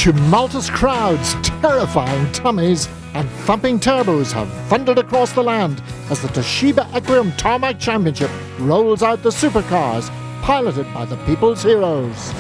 Tumultuous crowds, terrifying tummies and thumping turbos have thundered across the land as the Toshiba Equine Tarmac Championship rolls out the supercars, piloted by the people's heroes.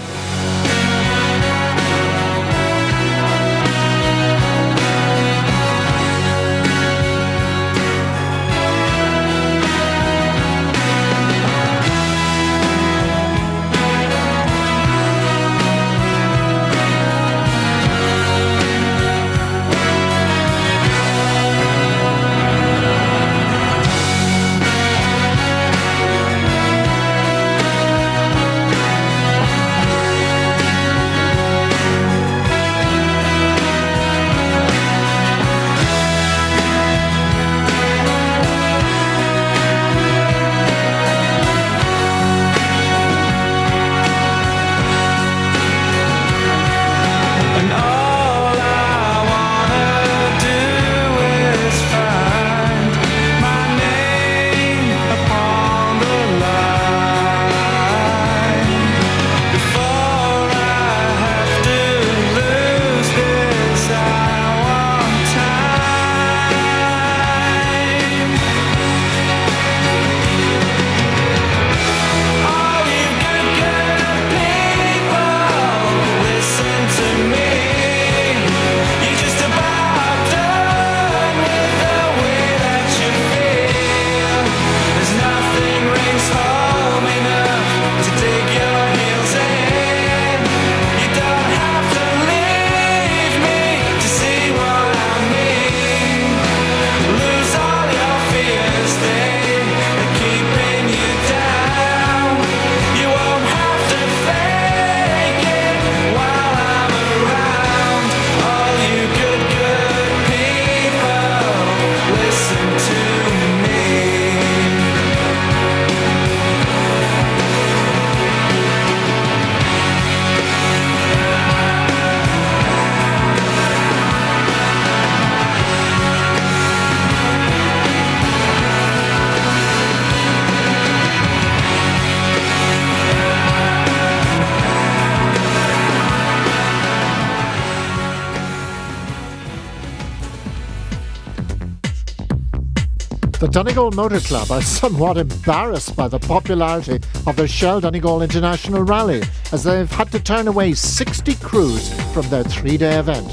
The Donegal Motor Club are somewhat embarrassed by the popularity of their Shell Donegal International Rally, as they've had to turn away 60 crews from their 3-day event.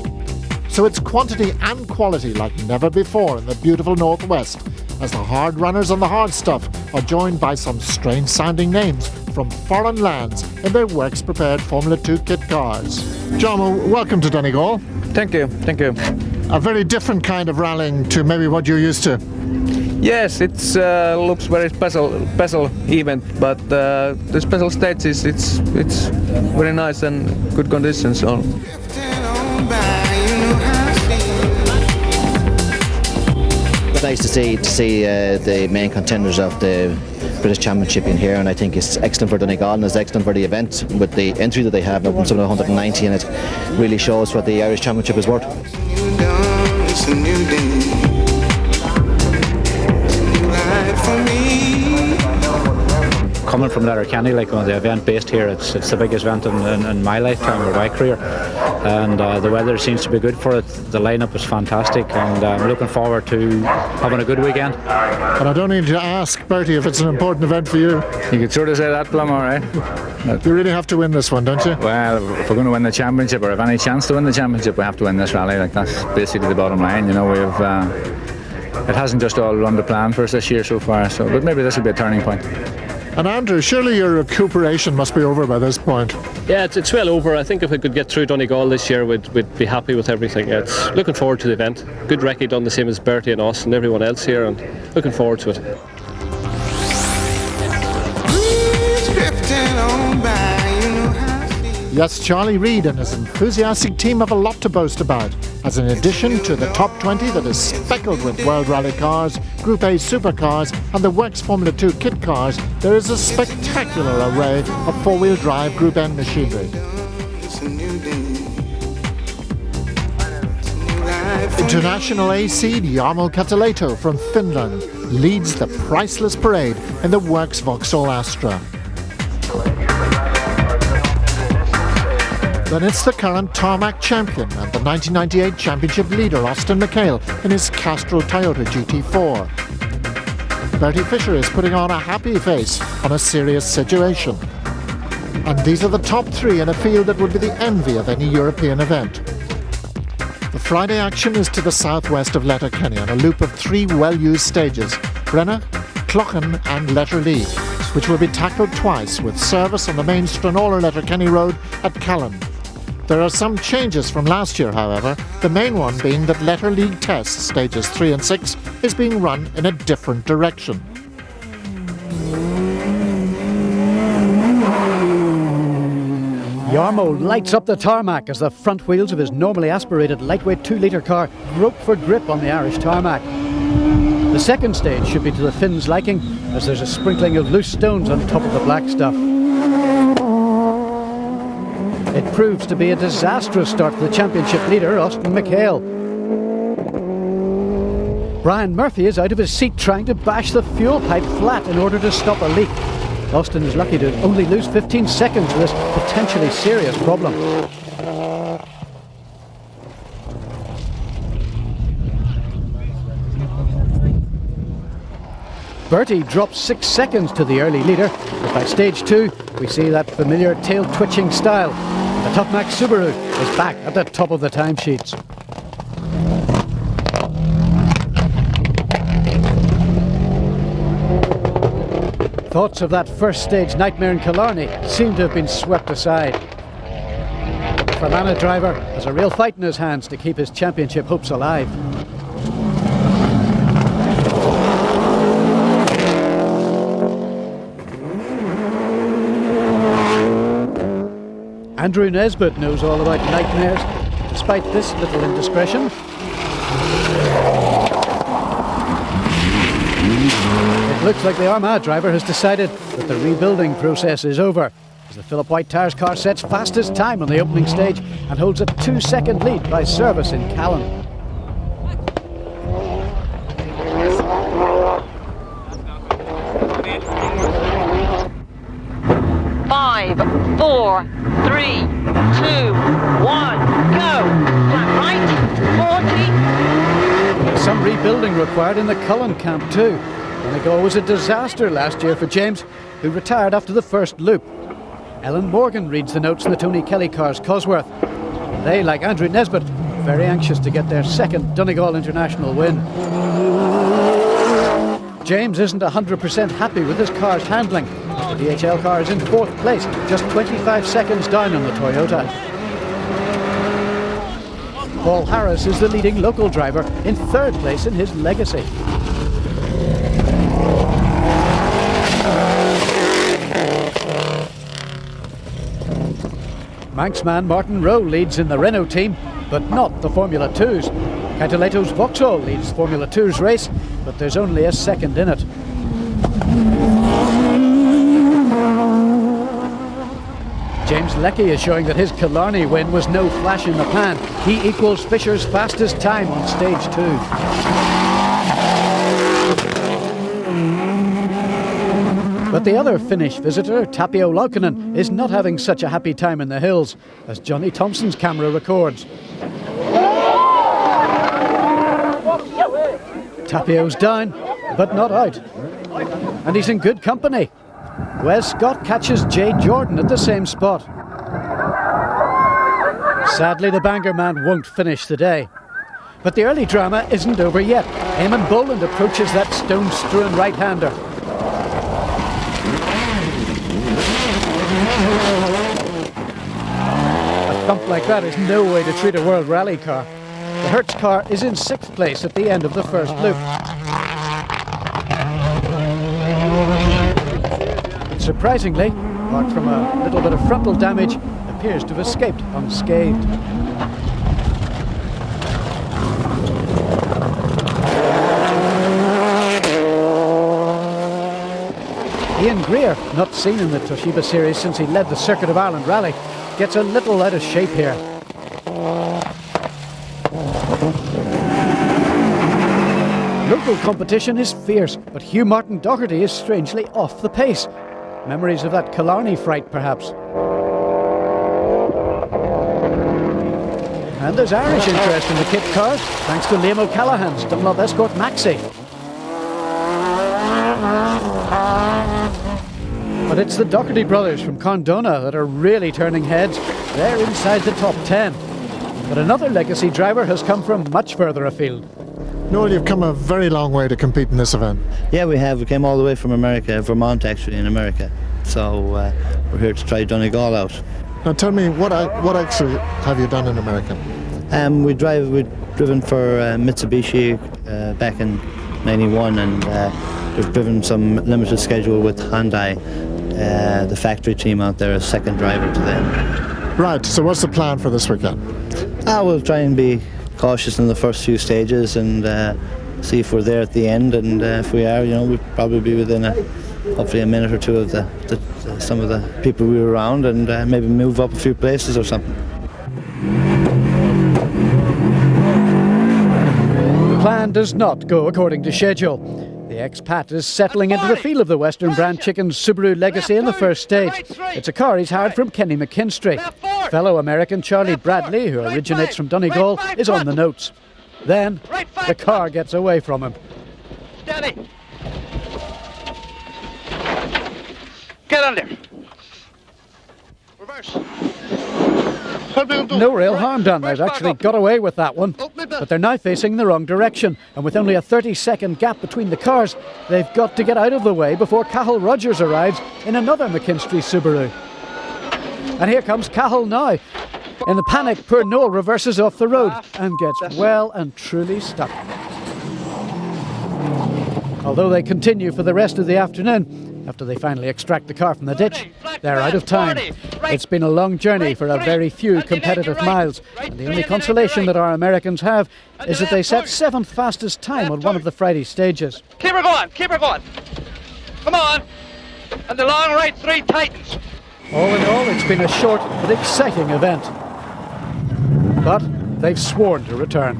So it's quantity and quality like never before in the beautiful Northwest, as the hard runners on the hard stuff are joined by some strange-sounding names from foreign lands in their works-prepared Formula 2 kit cars. John, well, welcome to Donegal. Thank you, thank you. A very different kind of rallying to maybe what you're used to. Yes, it looks very special event, but the special stage is it's very nice and good conditions. It's nice to see the main contenders of the British Championship in here, and I think it's excellent for Donegal and it's excellent for the event with the entry that they have, up to 190, and it really shows what the Irish Championship is worth. It's a new day. Coming from Letterkenny, like on the event based here, it's the biggest event in my lifetime or my career, and the weather seems to be good for it. The lineup is fantastic, and I'm looking forward to having a good weekend. And I don't need to ask Bertie if it's an important event for you. You could sort of say that, Plum, all right. You really have to win this one, don't you? Well, if we're going to win the championship, or have any chance to win the championship, we have to win this rally. Like, that's basically the bottom line. You know, we've it hasn't just all run to plan for us this year so far. So, but maybe this will be a turning point. And Andrew, surely your recuperation must be over by this point. Yeah, it's well over. I think if we could get through Donegal this year, we'd be happy with everything. It's looking forward to the event. Good record done, the same as Bertie and Austin and everyone else here, and looking forward to it. Yes, Charlie Reid and his enthusiastic team have a lot to boast about, as in addition to the top 20 that is speckled with World Rally cars, Group A supercars and the Works Formula 2 kit cars, there is a spectacular array of four-wheel drive Group N machinery. International A seed Jarmo Cataleto from Finland leads the priceless parade in the Works Vauxhall Astra. Then it's the current Tarmac champion and the 1998 championship leader Austin McHale in his Castrol Toyota GT4. Bertie Fisher is putting on a happy face on a serious situation. And these are the top three in a field that would be the envy of any European event. The Friday action is to the southwest of Letterkenny on a loop of three well-used stages, Brenna, Clochan and Letterlee, which will be tackled twice with service on the main Stranorlar-Letterkenny road at Callan. There are some changes from last year, however, the main one being that Letterlee Test stages 3 and 6 is being run in a different direction. Yarmo lights up the tarmac as the front wheels of his normally aspirated lightweight 2-litre car grope for grip on the Irish tarmac. The second stage should be to the Finns' liking, as there's a sprinkling of loose stones on top of the black stuff. It proves to be a disastrous start for the championship leader, Austin McHale. Brian Murphy is out of his seat trying to bash the fuel pipe flat in order to stop a leak. Austin is lucky to only lose 15 seconds with this potentially serious problem. Bertie drops 6 seconds to the early leader, but by stage 2 we see that familiar tail-twitching style. The Tarmac Subaru is back at the top of the timesheets. Thoughts of that first stage nightmare in Killarney seem to have been swept aside. The Fermanagh driver has a real fight in his hands to keep his championship hopes alive. Andrew Nesbitt knows all about nightmares, despite this little indiscretion. It looks like the Armagh driver has decided that the rebuilding process is over, as the Philip White Tyres car sets fastest time on the opening stage and holds a 2-second lead by service in Callan. Five, 4, 3, 2, 1, go! Flat right, 40. There's some rebuilding required in the Cullen camp too. Donegal was a disaster last year for James, who retired after the first loop. Ellen Morgan reads the notes in the Tony Kelly car's Cosworth. They, like Andrew Nesbitt, are very anxious to get their second Donegal International win. James isn't 100% happy with his car's handling. The DHL car is in 4th place, just 25 seconds down on the Toyota. Paul Harris is the leading local driver, in 3rd place in his legacy. Manxman Martin Rowe leads in the Renault team, but not the Formula 2s. Cantaleto's Vauxhall leads Formula 2's race, but there's only a second in it. James Leckie is showing that his Killarney win was no flash in the pan. He equals Fisher's fastest time on stage 2. But the other Finnish visitor, Tapio Laukkanen, is not having such a happy time in the hills, as Johnny Thompson's camera records. Tapio's down, but not out. And he's in good company. Wes Scott catches Jay Jordan at the same spot. Sadly, the Bangor man won't finish the day. But the early drama isn't over yet. Eamon Boland approaches that stone-strewn right-hander. A thump like that is no way to treat a World Rally car. The Hertz car is in 6th place at the end of the first loop. But surprisingly, apart from a little bit of frontal damage, appears to have escaped unscathed. Ian Greer, not seen in the Toshiba series since he led the Circuit of Ireland Rally, gets a little out of shape here. Local competition is fierce, but Hugh Martin Doherty is strangely off the pace. Memories of that Killarney fright, perhaps. And there's Irish interest in the kit cars, thanks to Liam O'Callaghan's Dunlop Escort Maxi. But it's the Doherty brothers from Condona that are really turning heads. They're inside the top 10. But another legacy driver has come from much further afield. Noel, you've come a very long way to compete in this event. Yeah, we have. We came all the way from America, Vermont actually, in America. So we're here to try Donegal out. Now tell me, what actually have you done in America? We've driven for Mitsubishi back in '91, and we've driven some limited schedule with Hyundai, the factory team out there, as second driver to them. Right, so what's the plan for this weekend? We'll try and be cautious in the first few stages and see if we're there at the end, and if we are, we'll probably be within hopefully a minute or two of some of the people we were around, and maybe move up a few places or something. The plan does not go according to schedule. The expat is settling into the feel of the Western Brand Chicken's Subaru Legacy in the first stage. It's a car he's hired from Kenny McKinstry. Fellow American Charlie Bradley, who originates from Donegal, is on the notes. Then, the car gets away from him. Steady. Get on there. Reverse. No real harm done. They've actually got away with that one. But they're now facing the wrong direction. And with only a 30-second gap between the cars, they've got to get out of the way before Cathal Rogers arrives in another McKinstry Subaru. And here comes Cathal now. In the panic, poor Noel reverses off the road and gets well and truly stuck. Although they continue for the rest of the afternoon, after they finally extract the car from the ditch, they're out of time. It's been a long journey for a very few competitive miles, and the only consolation that our Americans have is that they set 7th fastest time on one of the Friday stages. Keep her going, keep her going. Come on. And the long right 3 tightens. All in all, it's been a short but exciting event. But they've sworn to return.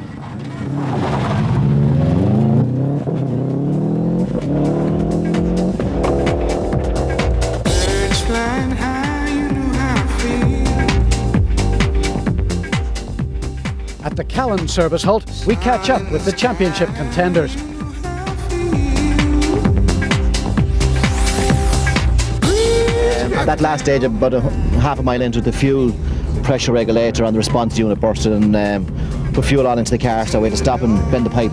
At the Callan service halt, we catch up with the championship contenders. At that last stage, about half a mile into, the fuel pressure regulator on the response unit bursted and put fuel on into the car, so we had to stop and bend the pipe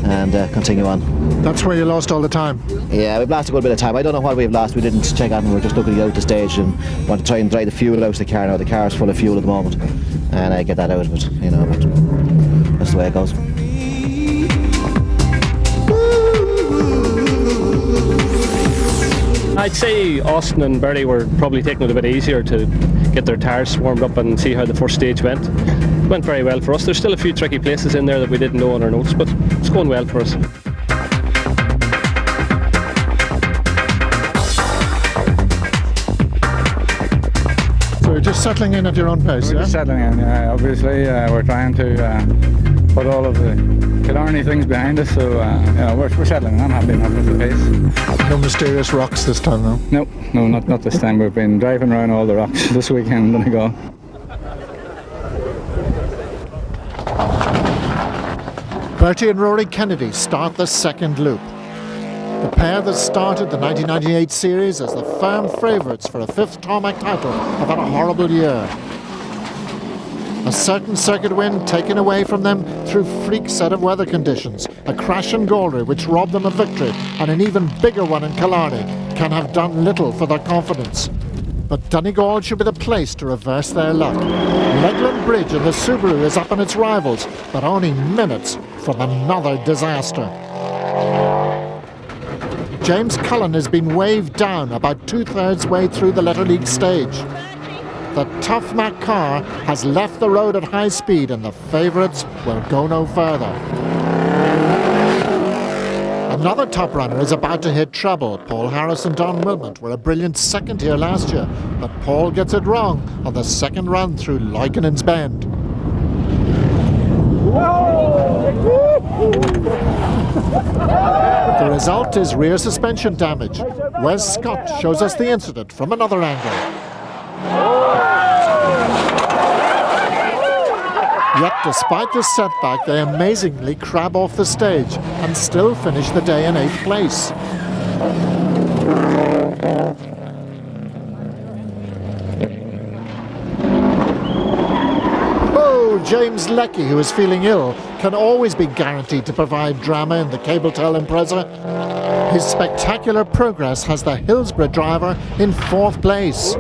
and continue on. That's where you lost all the time? Yeah, we've lost a good bit of time. I don't know what we've lost. We didn't check on it. We were just looking out the stage and want to try and dry the fuel out of the car now. The car is full of fuel at the moment, and I get that out of it, but that's the way it goes. I'd say Austin and Bertie were probably taking it a bit easier to get their tyres warmed up and see how the first stage went. It went very well for us. There's still a few tricky places in there that we didn't know on our notes, but it's going well for us. So you're just settling in at your own pace, We're just settling in, yeah, obviously. We're trying to put all of the Killarney things behind us, so we're settling. I'm happy enough with the pace. No mysterious rocks this time, though? No, not this time. We've been driving around all the rocks this weekend. Donegal. Bertie and Rory Kennedy start the second loop. The pair that started the 1998 series as the firm favourites for a 5th Tarmac title have had a horrible year. A certain circuit win taken away from them through freak set of weather conditions, a crash in Galway which robbed them of victory, and an even bigger one in Killarney can have done little for their confidence. But Donegal should be the place to reverse their luck. Legland Bridge and the Subaru is up on its rivals, but only minutes from another disaster. James Cullen has been waved down about 2/3 way through the Letter League stage. The Tough Mac car has left the road at high speed and the favourites will go no further. Another top runner is about to hit trouble. Paul Harris and Don Wilmot were a brilliant second here last year, but Paul gets it wrong on the second run through Lykenan's Bend. The result is rear suspension damage. Wes Scott shows us the incident from another angle. Yet despite this setback, they amazingly crab off the stage and still finish the day in 8th place. James Leckie, who is feeling ill, can always be guaranteed to provide drama in the Cable-Tel Impreza. His spectacular progress has the Hillsborough driver in 4th place.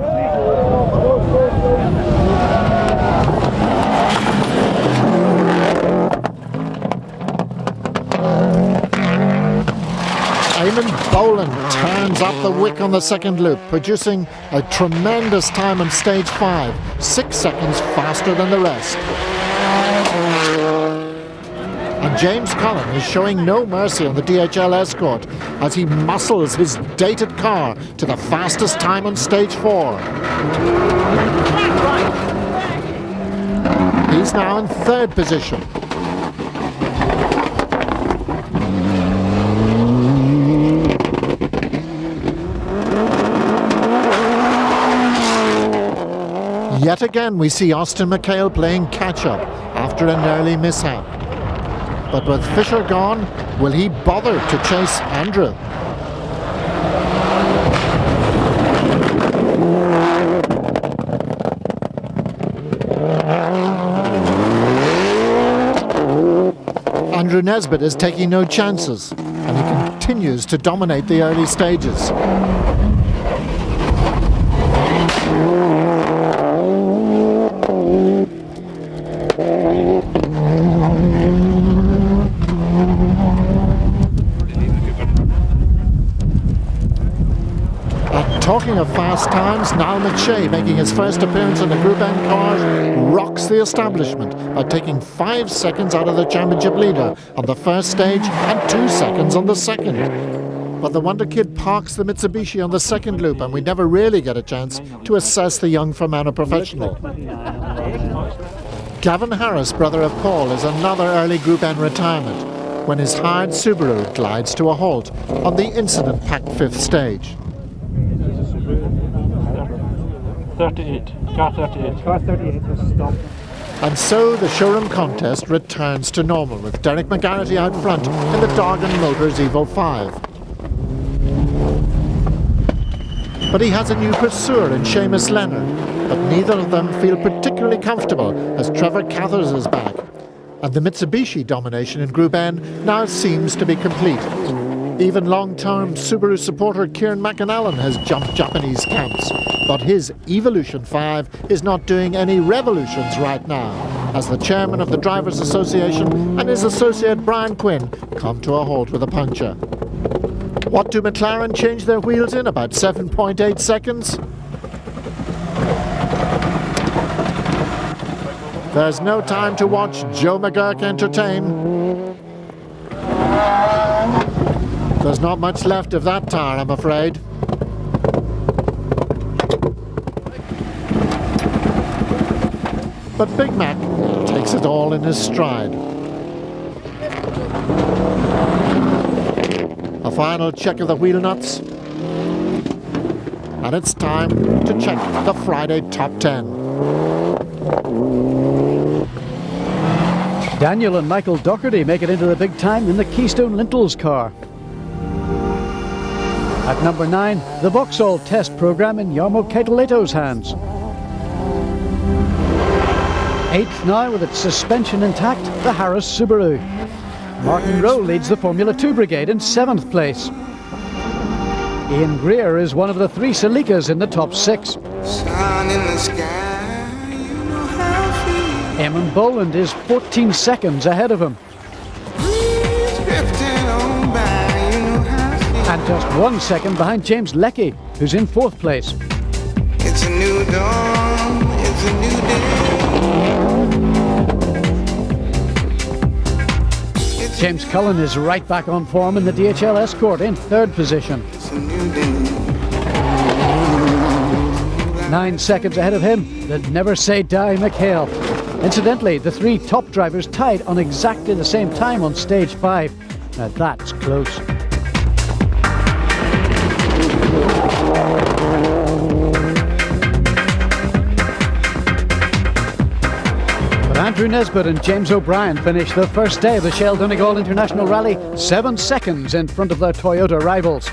Eamon Boland turns up the wick on the second loop, producing a tremendous time on stage 5, 6 seconds faster than the rest. And James Cullen is showing no mercy on the DHL Escort as he muscles his dated car to the fastest time on stage 4. He's now in 3rd position. Yet again we see Austin McHale playing catch-up after an early mishap. But with Fisher gone, will he bother to chase Andrew? Andrew Nesbitt is taking no chances, and he continues to dominate the early stages. Talking of fast times, Niall McShay, making his first appearance in the Group N cars, rocks the establishment by taking 5 seconds out of the championship leader on the first stage and 2 seconds on the second. But the Wonder Kid parks the Mitsubishi on the second loop, and we never really get a chance to assess the young Fermanagh professional. Gavin Harris, brother of Paul, is another early Group N retirement when his hired Subaru glides to a halt on the incident-packed 5th stage. 38. Car 38. Car 38 has stopped. And so the showroom contest returns to normal, with Derek McGarrity out front in the Donegal Motors Evo 5. But he has a new pursuer in Seamus Leonard, but neither of them feel particularly comfortable as Trevor Cathers is back. And the Mitsubishi domination in Group N now seems to be complete. Even long-term Subaru supporter Kieran McAnallen has jumped Japanese camps, but his Evolution 5 is not doing any revolutions right now, as the chairman of the Drivers' Association and his associate Brian Quinn come to a halt with a puncture. What do McLaren change their wheels in? About 7.8 seconds? There's no time to watch Joe McGurk entertain. There's not much left of that tire, I'm afraid. But Big Mac takes it all in his stride. A final check of the wheel nuts. And it's time to check the Friday top 10. Daniel and Michael Docherty make it into the big time in the Keystone Lintels car. At number 9, the Vauxhall test programme in Jarmo Keitoleto's hands. 8th now with its suspension intact, the Harris Subaru. Martin Rowe leads the Formula 2 brigade in 7th place. Ian Greer is one of the 3 Celicas in the top 6. Sun in the sky, you know how I feel. Eamon Boland is 14 seconds ahead of him. Breeze drifting on by, you know how I feel. And just 1 second behind James Leckie, who's in 4th place. It's a new dawn, it's a new day. James Cullen is right back on form in the DHL Escort in 3rd position. It's a new day. 9 seconds ahead of him, the never say die McHale. Incidentally, the 3 top drivers tied on exactly the same time on stage 5. Now that's close. But Andrew Andrew Nesbitt and James O'Brien finished the first day of the Shell Donegal International Rally 7 seconds in front of their Toyota rivals.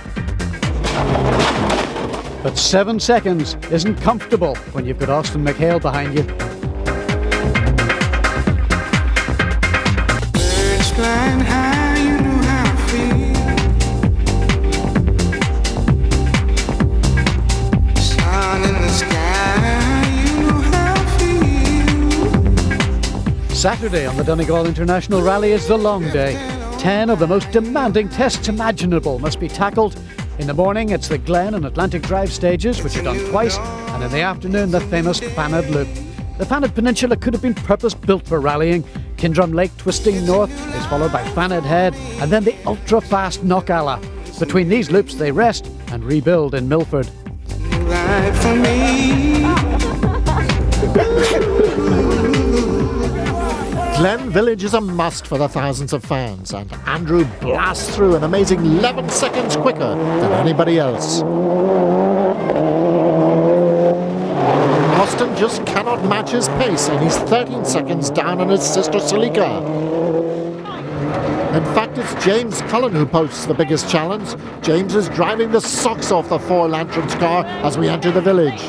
But 7 seconds isn't comfortable when you've got Austin McHale behind you. Birds flying high, you know how I feel. Sun in the sky, you know how I feel. Saturday on the Donegal International Rally is the long day. 10 of the most demanding tests imaginable must be tackled. In the morning, it's the Glen and Atlantic Drive stages, which are done twice, and in the afternoon, the famous Fanad Loop. The Fanad Peninsula could have been purpose-built for rallying. Kindrum Lake twisting north is followed by Fanad Head, and then the ultra-fast Knockalla. Between these loops, they rest and rebuild in Milford. Right for me. Glen Village is a must for the thousands of fans, and Andrew blasts through an amazing 11 seconds quicker than anybody else. Austin just cannot match his pace, and he's 13 seconds down on his sister Salika. In fact, it's James Cullen who posts the biggest challenge. James is driving the socks off the Four Lanterns car as we enter the village.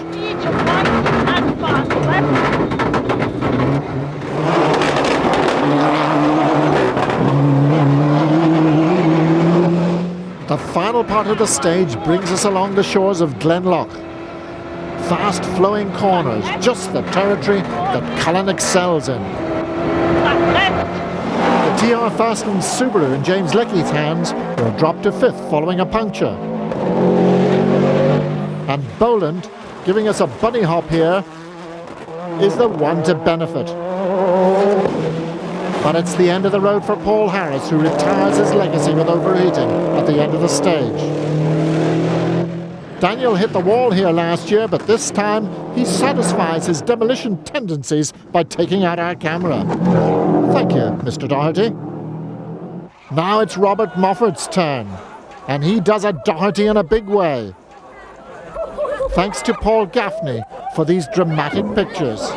The final part of the stage brings us along the shores of Glenloch. Fast flowing corners, just the territory that Cullen excels in. The TR Fastened Subaru in James Lecky's hands will drop to 5th following a puncture. And Boland, giving us a bunny hop here, is the one to benefit. But it's the end of the road for Paul Harris, who retires his legacy with overheating at the end of the stage. Daniel hit the wall here last year, but this time he satisfies his demolition tendencies by taking out our camera. Thank you, Mr. Doherty. Now it's Robert Moffat's turn, and he does a Doherty in a big way. Thanks to Paul Gaffney for these dramatic pictures.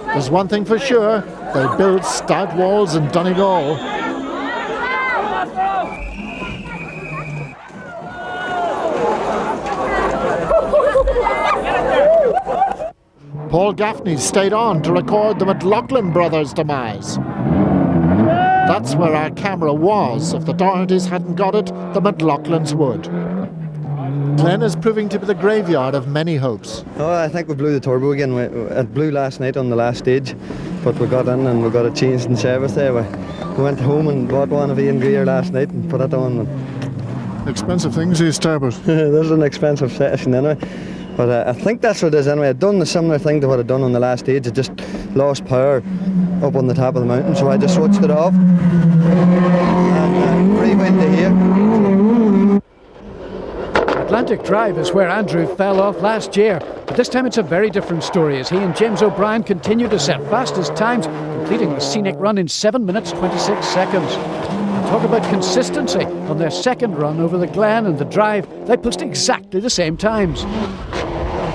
There's one thing for sure, they build stout walls in Donegal. Paul Gaffney stayed on to record the McLaughlin brothers' demise. That's where our camera was. If the Dohertys hadn't got it, the McLaughlins would. Glen is proving to be the graveyard of many hopes. Oh, I think we blew the turbo again. It blew last night on the last stage, but we got in and we got it changed in service there. We went home and bought one of Ian Greer last night and put it on. Expensive things, these turbos. This is an expensive session anyway. But I think that's what it is anyway. I'd done a similar thing to what I'd done on the last stage. It just lost power up on the top of the mountain, so I just switched it off and rewind to here. Atlantic Drive is where Andrew fell off last year, but this time it's a very different story as he and James O'Brien continue to set fastest times, completing the scenic run in 7 minutes 26 seconds. And talk about consistency. On their second run over the Glen and the Drive, they post exactly the same times.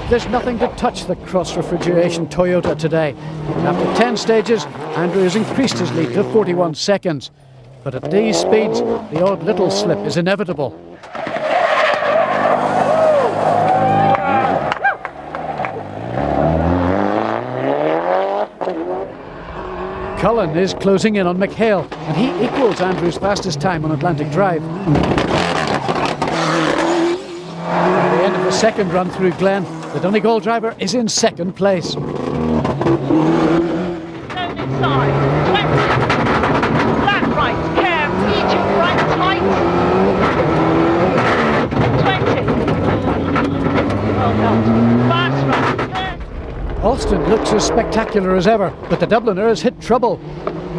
There's nothing to touch the cross-refrigeration Toyota today. And after 10 stages, Andrew has increased his lead to 41 seconds. But at these speeds, the odd little slip is inevitable. Cullen is closing in on McHale, and he equals Andrew's fastest time on Atlantic Drive. At the end of the second run through Glen, the Donegal driver is in second place. Flat right, care, medium right, tight. 20. Well done. Fast right. Alston looks as spectacular as ever, but the Dubliners hit trouble.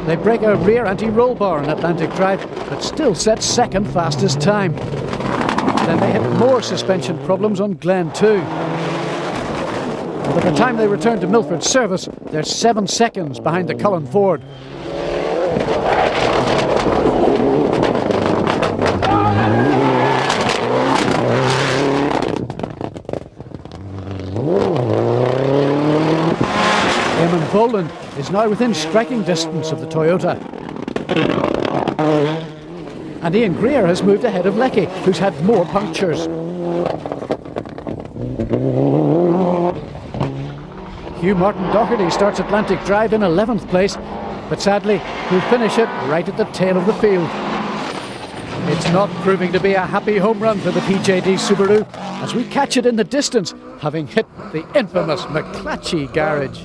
They break a rear anti-roll bar on Atlantic Drive, but still set second fastest time. Then they hit more suspension problems on Glen too. By the time they return to Milford service, they're 7 seconds behind the Cullen Ford. Poland is now within striking distance of the Toyota. And Ian Greer has moved ahead of Leckie, who's had more punctures. Hugh Martin Doherty starts Atlantic Drive in 11th place, but sadly he'll finish it right at the tail of the field. It's not proving to be a happy home run for the PJD Subaru as we catch it in the distance, having hit the infamous McClatchy garage.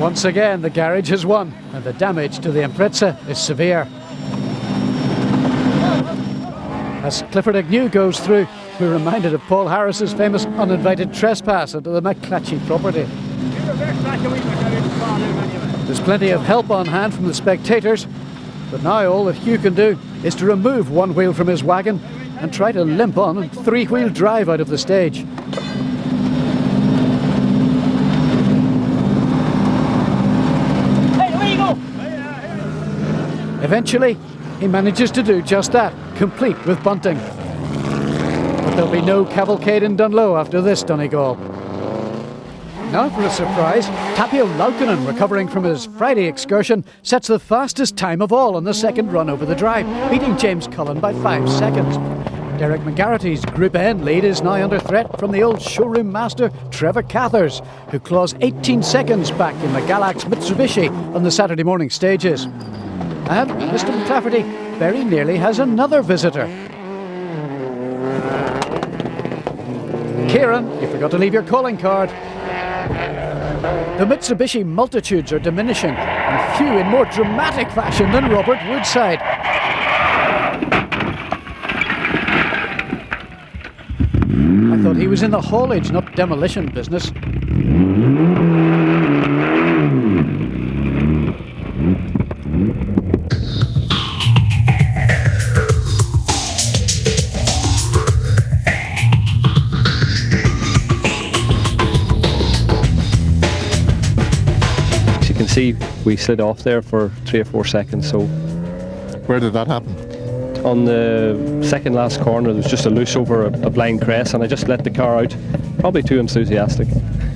Once again, the garage has won, and the damage to the Impreza is severe. As Clifford Agnew goes through, we're reminded of Paul Harris's famous uninvited trespass into the McClatchy property. There's plenty of help on hand from the spectators, but now all that Hugh can do is to remove one wheel from his wagon and try to limp on and three-wheel drive out of the stage. Hey, where you go? Eventually, he manages to do just that, complete with bunting. But there'll be no cavalcade in Dunlow after this Donegal. Now for a surprise, Tapio Laukkonen, recovering from his Friday excursion, sets the fastest time of all on the second run over the drive, beating James Cullen by 5 seconds. Derek McGarrity's Group N lead is now under threat from the old showroom master Trevor Cathers, who claws 18 seconds back in the Galax Mitsubishi on the Saturday morning stages. And Mr. McClafferty very nearly has another visitor. Kieran, you forgot to leave your calling card. The Mitsubishi multitudes are diminishing, and few in more dramatic fashion than Robert Woodside. I thought he was in the haulage, not demolition business. See, we slid off there for 3 or 4 seconds. So, where did that happen? On the second last corner, there was just a loose over a blind crest, and I just let the car out. Probably too enthusiastic.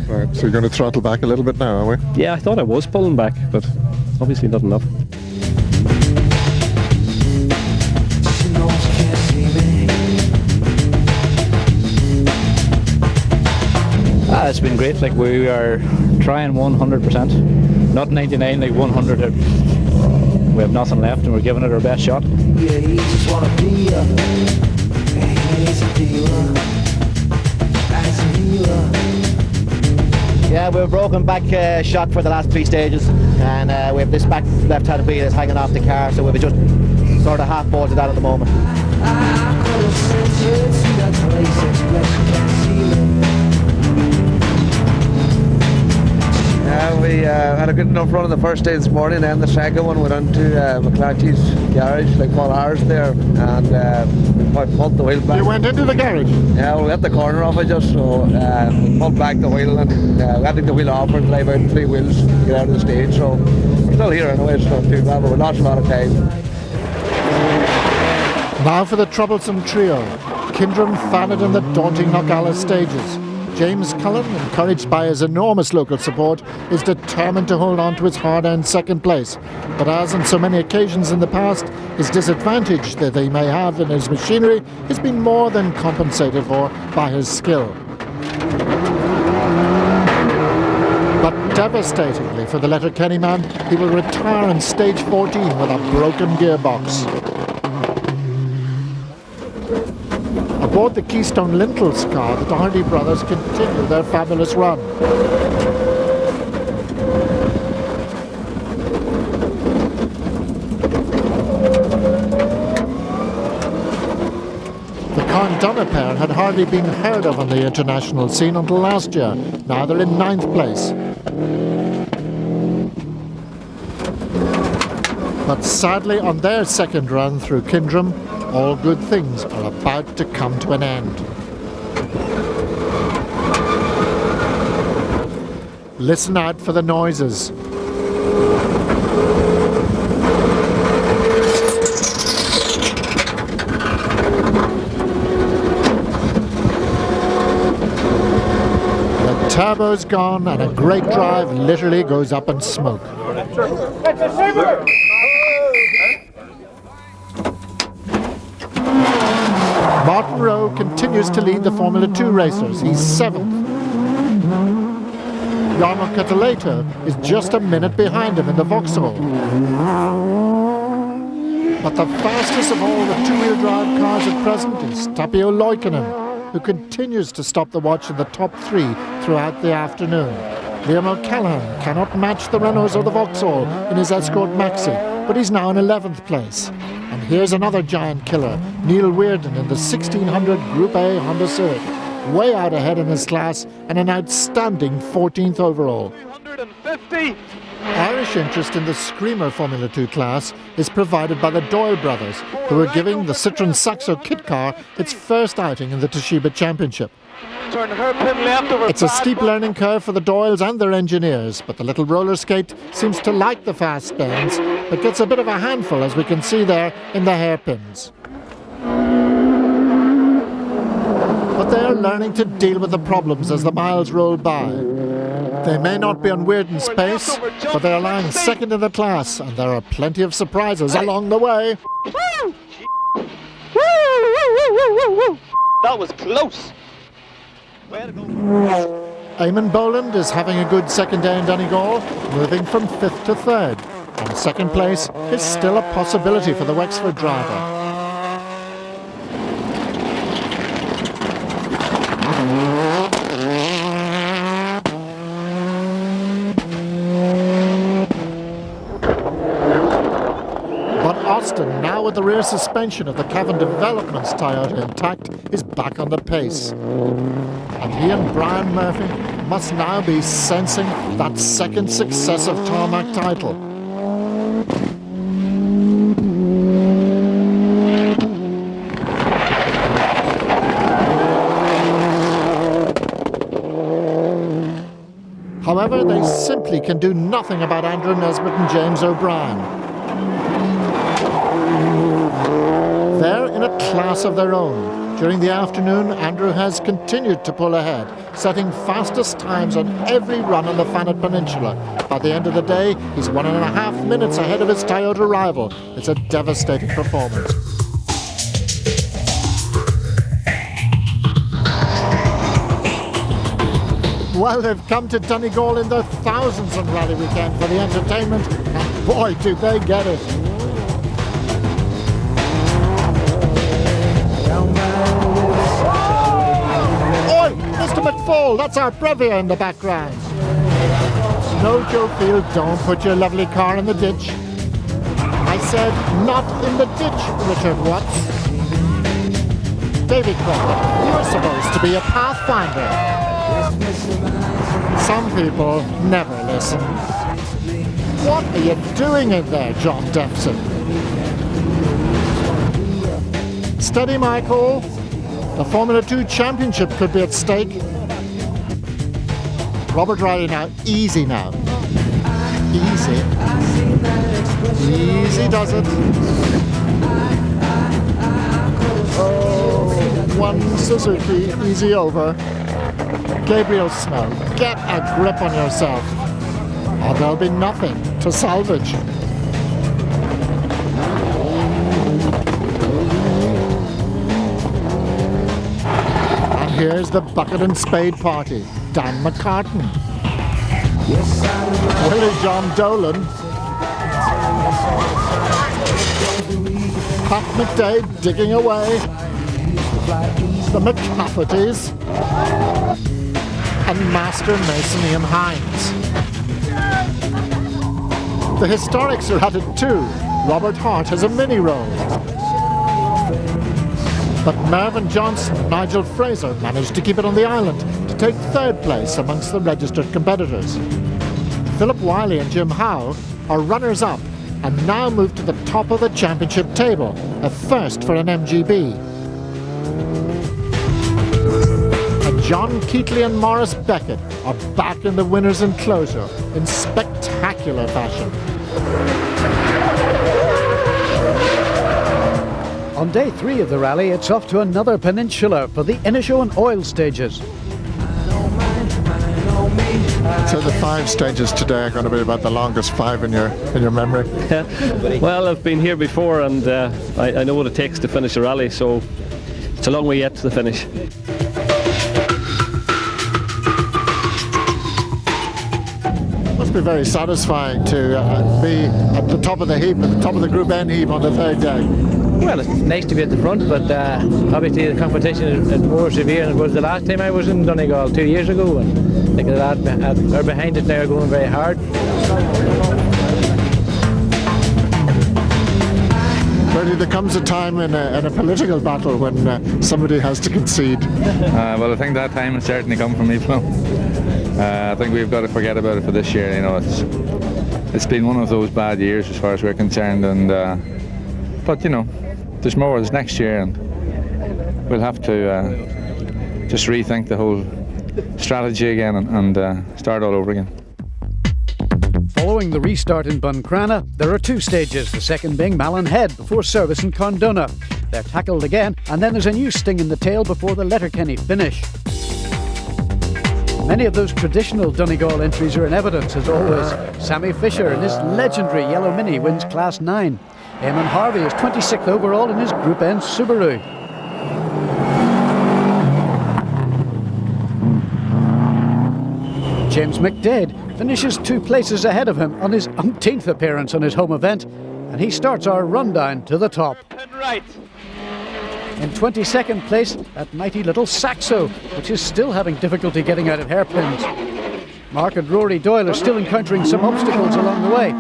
Right, so you're going to throttle back a little bit now, are we? Yeah, I thought I was pulling back, but obviously not enough. It's been great. Like, we are trying 100%, not 99, like 100. We have nothing left, and we're giving it our best shot. Yeah, he just wanna be a he's a dealer, as a healer. Yeah, we've broken back shot for the last 3 stages, and we have this back left-hand wheel is hanging off the car, so we've just sort of half bolted that at the moment. I could have sent you to that place, express you can't see it. We had a good enough run on the first day this morning, and the second one went into McClatchy's garage, like Paul Harris there, and we pulled the wheel back. You went into the garage? Yeah, we got the corner off it just, so we pulled back the wheel, and we had to take the wheel off and drive out 3 wheels to get out of the stage, so we're still here anyway, it's not too bad, but we lost a lot of time. Now for the troublesome trio, Kindrum, Fannett and the daunting Knockalla stages. James Cullen, encouraged by his enormous local support, is determined to hold on to his hard-earned second place. But as on so many occasions in the past, his disadvantage that he may have in his machinery has been more than compensated for by his skill. But devastatingly for the Letterkenny man, he will retire in stage 14 with a broken gearbox. Aboard the Keystone Lintels car, the Doherty brothers continue their fabulous run. The Carndunna pair had hardly been heard of on the international scene until last year. Now they're in 9th place. But sadly, on their second run through Kindrum, all good things are about to come to an end. Listen out for the noises. turbo's gone and a great drive literally goes up in smoke. Martin Rowe continues to lead the Formula 2 racers. He's 7th. Jarmo Kettelato is just a minute behind him in the Vauxhall. But the fastest of all the two-wheel drive cars at present is Tapio Loikkanen, who continues to stop the watch in the top 3 throughout the afternoon. Liam O'Callaghan cannot match the Renaults or the Vauxhall in his Escort Maxi, but he's now in 11th place. And here's another giant killer, Neil Weirden in the 1600 Group A Honda Civic, way out ahead in his class and an outstanding 14th overall. 150. Irish interest in the Screamer Formula 2 class is provided by the Doyle brothers, who are giving the Citroën Saxo kit car its first outing in the Toshiba Championship. Turn hairpin left over. It's a steep learning curve for the Doyles and their engineers, but the little roller skate seems to like the fast bends, but gets a bit of a handful, as we can see there in the hairpins. But they're learning to deal with the problems as the miles roll by. They may not be on Weirden's pace, but they're lying second in the class, and there are plenty of surprises along the way. That was close. Eamon Boland is having a good second day in Donegal, moving from 5th to 3rd. And second place is still a possibility for the Wexford driver. But Austin, now with the rear suspension of the Cavan Developments Toyota intact, is back on the pace. And he and Brian Murphy must now be sensing that second successive tarmac title. However, they simply can do nothing about Andrew Nesbitt and James O'Brien. They're in a class of their own. During the afternoon, Andrew has continued to pull ahead, setting fastest times on every run on the Thanet Peninsula. By the end of the day, he's 1.5 minutes ahead of his Toyota rival. It's a devastating performance. Well, they've come to Donegal in their thousands on rally weekend for the entertainment, and boy, do they get it. Oi, Mr. McFall, that's our Brevia in the background. No, Joe Field, don't put your lovely car in the ditch. I said, not in the ditch, Richard Watts. Davy Crockett, you're supposed to be a pathfinder. Some people never listen. What are you doing in there, John Dempsey? Steady, Michael. The Formula 2 Championship could be at stake. Robert Riley now. Easy now. Easy. Easy does it. Oh, one Suzuki. Easy over. Gabriel Snow, get a grip on yourself, or there'll be nothing to salvage. And here's the bucket and spade party, Dan McCartan, Willie John Dolan, Pat McDade digging away, the McCaffertys, and Master Mason Ian Hines. The Historics are at it too. Robert Hart has a mini role. But Mervyn Johnson and Nigel Fraser managed to keep it on the island to take 3rd place amongst the registered competitors. Philip Wiley and Jim Howe are runners-up and now move to the top of the championship table, a first for an MGB. John Keatley and Morris Beckett are back in the winner's enclosure in spectacular fashion. On day 3 of the rally, it's off to another peninsula for the Inishowen Oil stages. So the 5 stages today are going to be about the longest 5 in your memory. Well, I've been here before, and I know what it takes to finish a rally, so it's a long way yet to the finish. Must be very satisfying to be at the top of the heap, at the top of the Group N heap on the 3rd day. Well, it's nice to be at the front, but obviously the competition is more severe than it was the last time I was in Donegal 2 years ago, and like the lads are behind it now are going very hard. Bertie, there comes a time in a political battle when somebody has to concede. Well, I think that time has certainly come for me, Flo. I think we've got to forget about it for this year. You know, it's been one of those bad years as far as we're concerned, and but you know, there's more. There's next year, and we'll have to just rethink the whole strategy again and start all over again. Following the restart in Buncrana, there are 2 stages, the second being Malin Head before service in Condona. They're tackled again, and then there's a new sting in the tail before the Letterkenny finish. Many of those traditional Donegal entries are in evidence, as always. Sammy Fisher in his legendary yellow Mini wins Class 9. Eamon Harvey is 26th overall in his Group N Subaru. James McDade finishes 2 places ahead of him on his umpteenth appearance on his home event, and he starts our rundown to the top. Right. In 22nd place, that mighty little Saxo, which is still having difficulty getting out of hairpins. Mark and Rory Doyle are still encountering some obstacles along the way.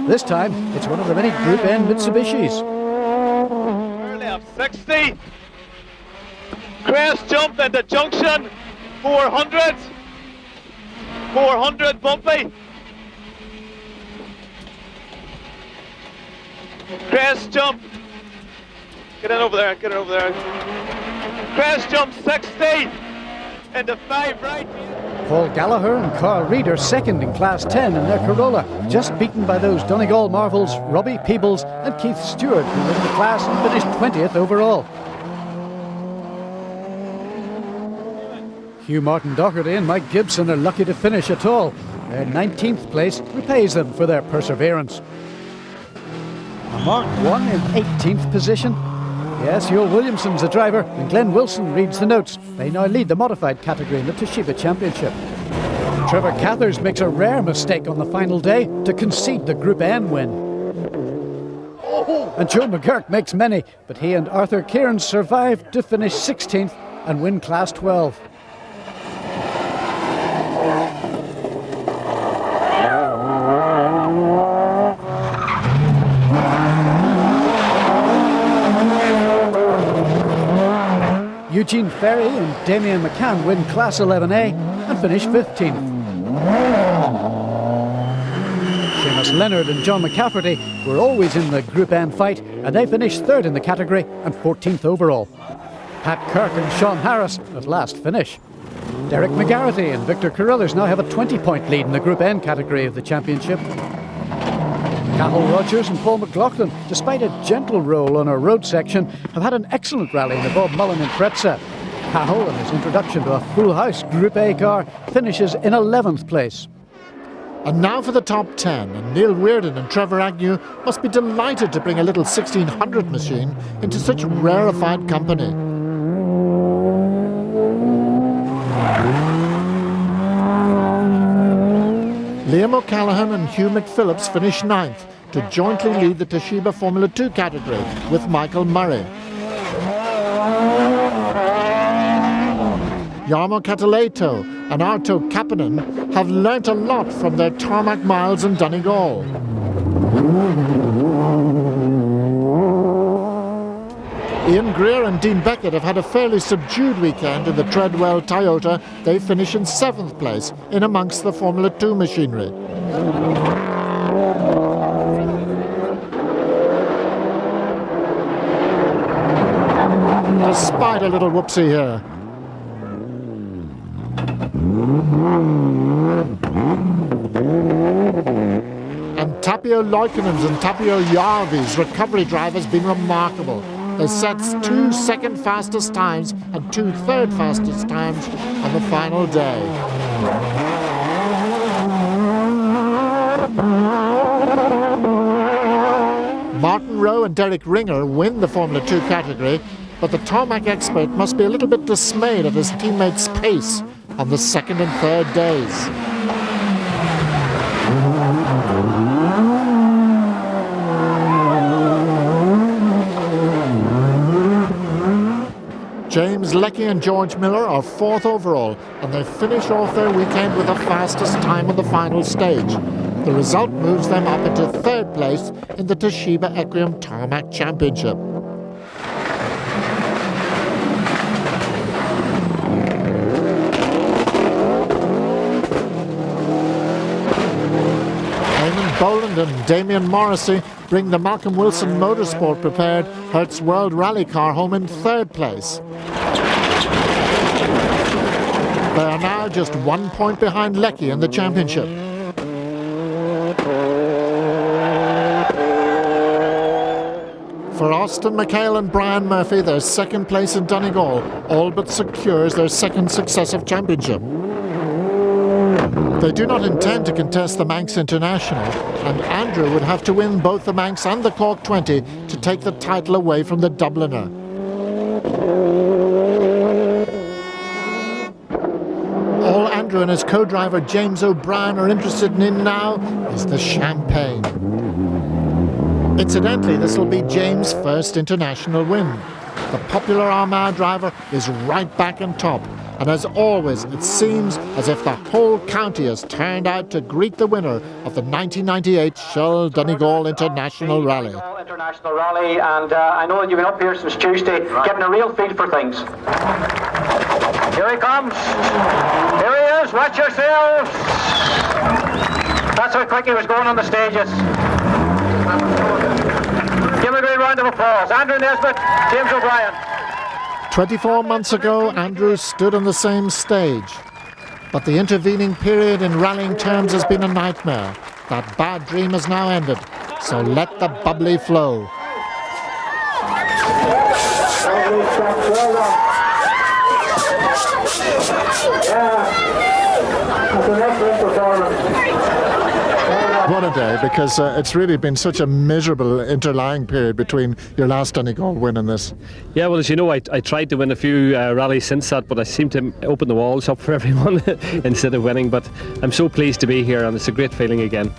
This time, it's one of the many Group N Mitsubishis. Early up 60. Crest jump into junction. 400. 400 bumpy. Crest jump. Get in over there, get it over there. Crest jump 60. Into 5 right. Paul Gallagher and Carl Reid are second in Class 10 in their Corolla, just beaten by those Donegal marvels Robbie Peebles and Keith Stewart, who win the class and finished 20th overall. Hugh Martin Doherty and Mike Gibson are lucky to finish at all. Their 19th place repays them for their perseverance. Mark won in 18th position. Yes, Joel Williamson's the driver, and Glenn Wilson reads the notes. They now lead the modified category in the Toshiba Championship. Trevor Cathers makes a rare mistake on the final day to concede the Group N win. And Joe McGurk makes many, but he and Arthur Cairns survive to finish 16th and win Class 12. Eugene Ferry and Damien McCann win Class 11A and finish 15th. Seamus Leonard and John McCafferty were always in the Group N fight, and they finished 3rd in the category and 14th overall. Pat Kirk and Sean Harris at last finish. Derek McGarrity and Victor Carruthers now have a 20-point lead in the Group N category of the championship. Cathal Rogers and Paul McLaughlin, despite a gentle roll on our road section, have had an excellent rally in the Bob Mullen in Pretza. Cathal, in his introduction to a full house Group A car, finishes in 11th place. And now for the top 10, and Neil Reardon and Trevor Agnew must be delighted to bring a little 1600 machine into such rarefied company. Liam O'Callaghan and Hugh McPhillips finish 9th to jointly lead the Toshiba Formula 2 category with Michael Murray. Jarmo Cataleto and Arto Kapanen have learnt a lot from their tarmac miles in Donegal. Ian Greer and Dean Beckett have had a fairly subdued weekend in the Treadwell Toyota. They finish in 7th place in amongst the Formula 2 machinery. Despite a little whoopsie here. And Tapio Loikanen's and Tapio Jarvi's recovery drive has been remarkable. They set 2 second fastest times and 2 third fastest times on the final day. Martin Rowe and Derek Ringer win the Formula 2 category, but the tarmac expert must be a little bit dismayed at his teammates' pace on the second and third days. James Leckie and George Miller are 4th overall, and they finish off their weekend with the fastest time on the final stage. The result moves them up into 3rd place in the Toshiba Equine Tarmac Championship. Eamon Boland and Damien Morrissey bring the Malcolm Wilson Motorsport prepared Hertz World Rally car home in 3rd place. They are now just 1 point behind Leckie in the championship. For Austin McHale and Brian Murphy, their 2nd place in Donegal all but secures their 2nd successive championship. They do not intend to contest the Manx International, and Andrew would have to win both the Manx and the Cork 20 to take the title away from the Dubliner. All Andrew and his co-driver James O'Brien are interested in now is the champagne. Incidentally, this will be James' first international win. The popular Armagh driver is right back on top, and as always, it seems as if the whole county has turned out to greet the winner of the 1998 Shell Donegal International Rally. International Rally, and I know that you've been up here since Tuesday, getting a real feel for things. Here he comes. Here he is. Watch yourselves. That's how quick he was going on the stages. Give him a great round of applause. Andrew Nesbitt, James O'Brien. 24 months ago, Andrew stood on the same stage. But the intervening period in rallying terms has been a nightmare. That bad dream has now ended, so let the bubbly flow. What a day, because it's really been such a miserable interlying period between your last Donegal win and this. Yeah, well, as you know, I tried to win a few rallies since that, but I seem to open the walls up for everyone instead of winning. But I'm so pleased to be here, and it's a great feeling again.